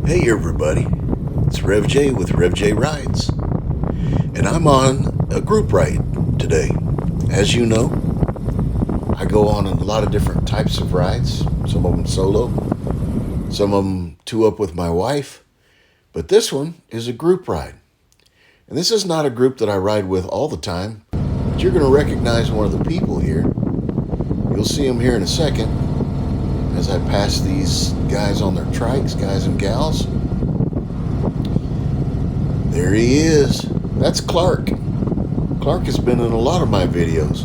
Hey everybody, it's Rev J with Rev J Rides, and I'm on a group ride today. As you know, I go on a lot of different types of rides, some of them solo, some of them two up with my wife, but this one is a group ride. And this is not a group that I ride with all the time, but you're going to recognize one of the people here. You'll see them here in a second as I pass these guys on their trikes, guys and gals. There he is. That's Clark. Clark has been in a lot of my videos.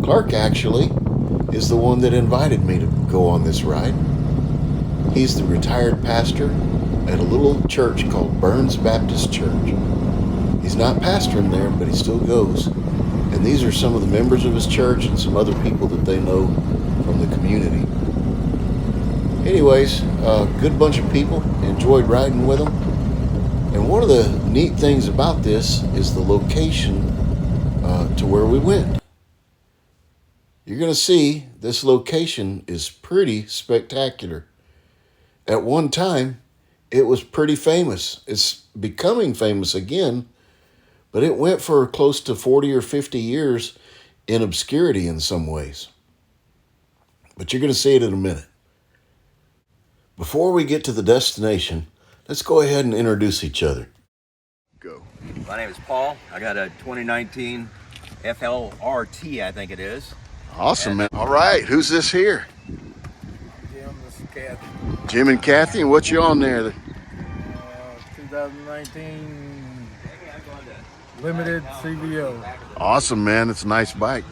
Clark actually is the one that invited me to go on this ride. He's the retired pastor at a little church called Burns Baptist Church. He's not pastoring there, but he still goes. And these are some of the members of his church and some other people that they know from the community. Anyways, a good bunch of people. Enjoyed riding with them. And one of the neat things about this is the location to where we went. You're going to see this location is pretty spectacular. At one time, it was pretty famous. It's becoming famous again, but it went for close to 40 or 50 years in obscurity in some ways. But you're going to see it in a minute. Before we get to the destination, let's go ahead and introduce each other. Go. My name is Paul. I got a 2019 FLRT, I think it is. Awesome, man. All right, who's this here? Jim, this is Kathy. Jim and Kathy, and what you on there? 2019 Limited CVO. Awesome, man. It's a nice bike.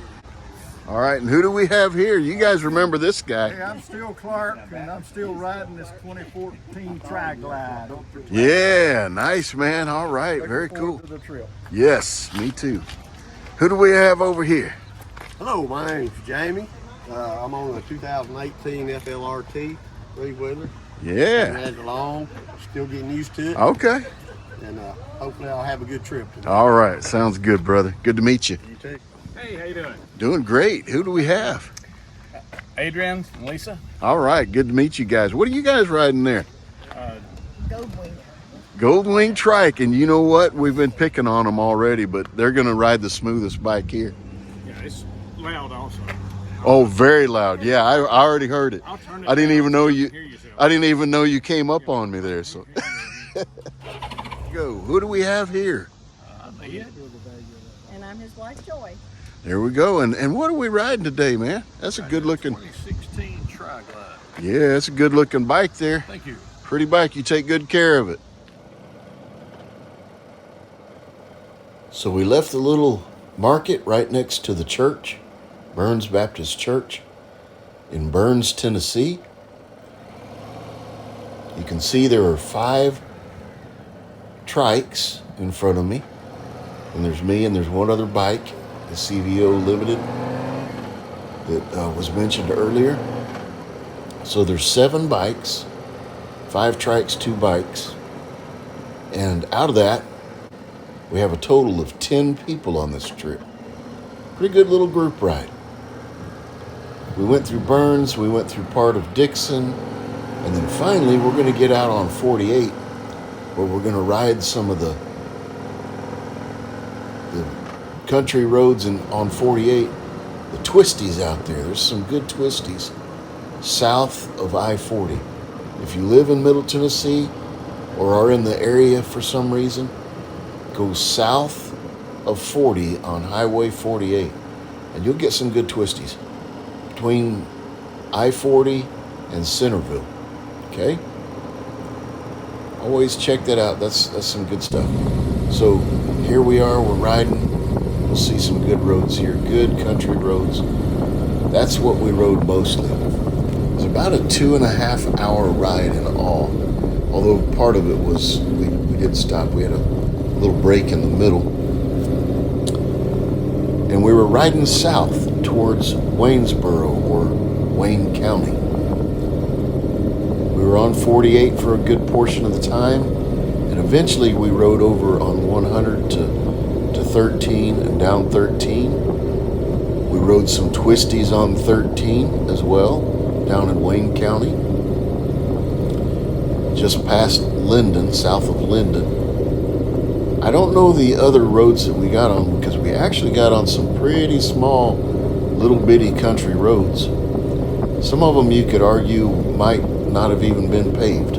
All right, and who do we have here? You guys remember this guy? Hey, I'm still Clark, and I'm still riding this 2014 Tri-Glide. Yeah, nice, man. All right, Looking very forward cool. to the trip. Yes, me too. Who do we have over here? Hello, my name's Jamie. I'm on a 2018 FLRT three-wheeler. Yeah. Riding along, still getting used to it, Okay. and hopefully I'll have a good trip today. All right, sounds good, brother. Good to meet you. You too. Hey, how you doing? Doing great. Who do we have? Adrian and Lisa. All right, good to meet you guys. What are you guys riding there? Goldwing. Goldwing Trike, and you know what? We've been picking on them already, but they're going to ride the smoothest bike here. Yeah, it's loud also. Oh, very loud. Yeah, I already heard it. I'll turn it I didn't down even so know you you. can hear yourself. I didn't even know you came up on me there. So, go. Who do we have here? And I'm his wife, Joy. There we go. And what are we riding today, man? That's a good looking. 2016 Tri-Glide. Yeah, it's a good looking bike there. Thank you. Pretty bike. You take good care of it. So we left the little market right next to the church, Burns Baptist Church in Burns, Tennessee. You can see there are 5 trikes in front of me. And there's me and there's one other bike, the CVO Limited that was mentioned earlier. So there's 7 bikes, 5 trikes, 2 bikes. And out of that, we have a total of 10 people on this trip. Pretty good little group ride. We went through Burns, we went through part of Dixon, and then finally we're going to get out on 48, where we're going to ride some of the country roads on 48, the twisties out there. There's some good twisties south of I-40. If you live in Middle Tennessee or are in the area for some reason, go south of 40 on Highway 48, and you'll get some good twisties between I-40 and Centerville. Okay? Always check that out. That's some good stuff. So here we are. We're riding. We'll see some good roads here. Good country roads. That's what we rode mostly. It was about a 2.5 hour ride in all. Although part of it was we did stop. We had a little break in the middle. And we were riding south towards Waynesboro or Wayne County. We were on 48 for a good portion of the time, and eventually we rode over on 100 to 13 and down 13. We rode some twisties on 13 as well, down in Wayne County. just past Linden, south of Linden. I don't know the other roads that we got on because we actually got on some pretty small, little bitty country roads. Some of them you could argue might not have even been paved.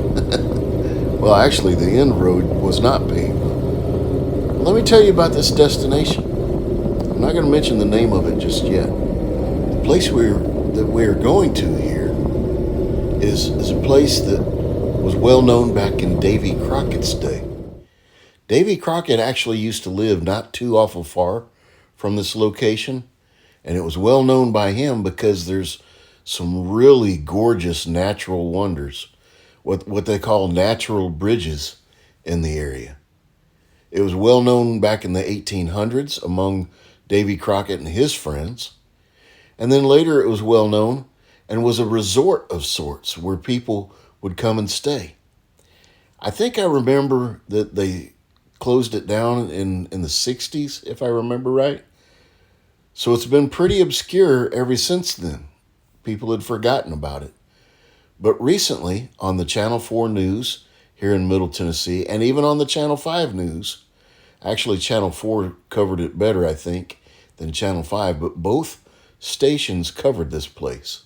Well, actually, the end road was not paved. Let me tell you about this destination. I'm not going to mention the name of it just yet. The place that we're going to here is a place that was well known back in Davy Crockett's day. Davy Crockett actually used to live not too awful far from this location, and it was well known by him because there's some really gorgeous natural wonders, what they call natural bridges in the area. It was well known back in the 1800s among Davy Crockett and his friends. And then later it was well known and was a resort of sorts where people would come and stay. I think I remember that they closed it down in the 60s, if I remember right. So it's been pretty obscure ever since then. People had forgotten about it. But recently, on the Channel 4 News here in Middle Tennessee, and even on the Channel 5 News, actually Channel 4 covered it better, I think, than Channel 5, but both stations covered this place.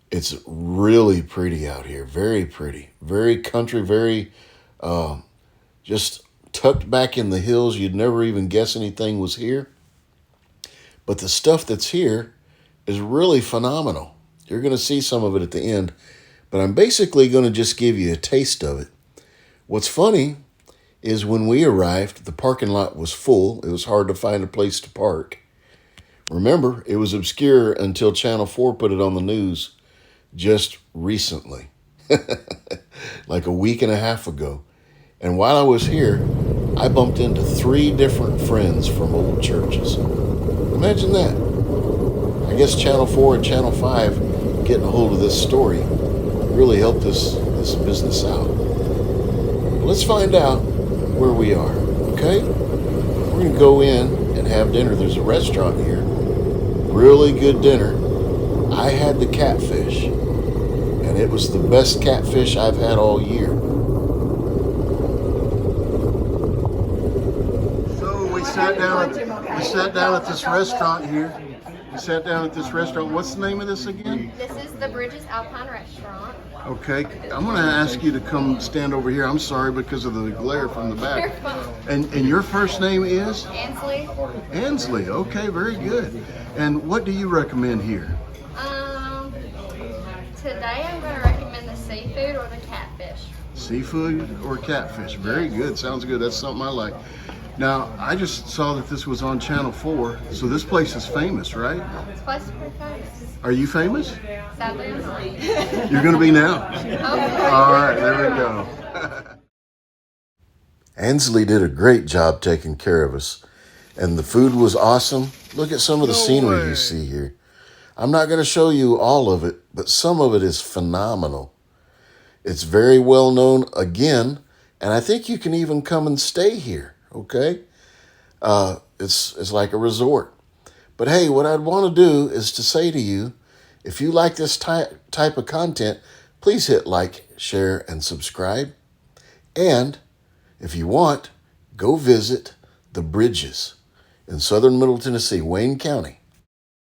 It's really pretty out here, very pretty, very country, very just tucked back in the hills. You'd never even guess anything was here. But the stuff that's here is really phenomenal. You're going to see some of it at the end, but I'm basically going to just give you a taste of it. What's funny is when we arrived, the parking lot was full. It was hard to find a place to park. Remember, it was obscure until Channel 4 put it on the news just recently, like a week and a half ago. And while I was here, I bumped into 3 different friends from old churches. Imagine that. I guess Channel 4 and Channel 5 getting a hold of this story really helped this business out. Let's find out where we are, okay? We're going to go in and have dinner. There's a restaurant here. Really good dinner. I had the catfish, and it was the best catfish I've had all year. So we sat down at this restaurant here. We sat down at this restaurant. What's the name of this again? This is the Bridges Alpine Restaurant. Okay, I'm going to ask you to come stand over here. I'm sorry because of the glare from the back. And your first name is? Ansley. Ansley. Okay, very good. And what do you recommend here? Today I'm going to recommend the seafood or the catfish. Seafood or catfish? Very good. Sounds good. That's something I like. Now, I just saw that this was on Channel 4, so this place is famous, right? This place is pretty famous. Are you famous? Sadly, I'm not. You're going to be now. Okay. All right, there we go. Ansley did a great job taking care of us, and the food was awesome. Look at some of the scenery you see here. I'm not going to show you all of it, but some of it is phenomenal. It's very well known again, and I think you can even come and stay here, okay? It's like a resort. But hey, what I'd want to do is to say to you, if you like this type of content, please hit like, share, and subscribe. And if you want, go visit the Bridges in southern Middle Tennessee, Wayne County.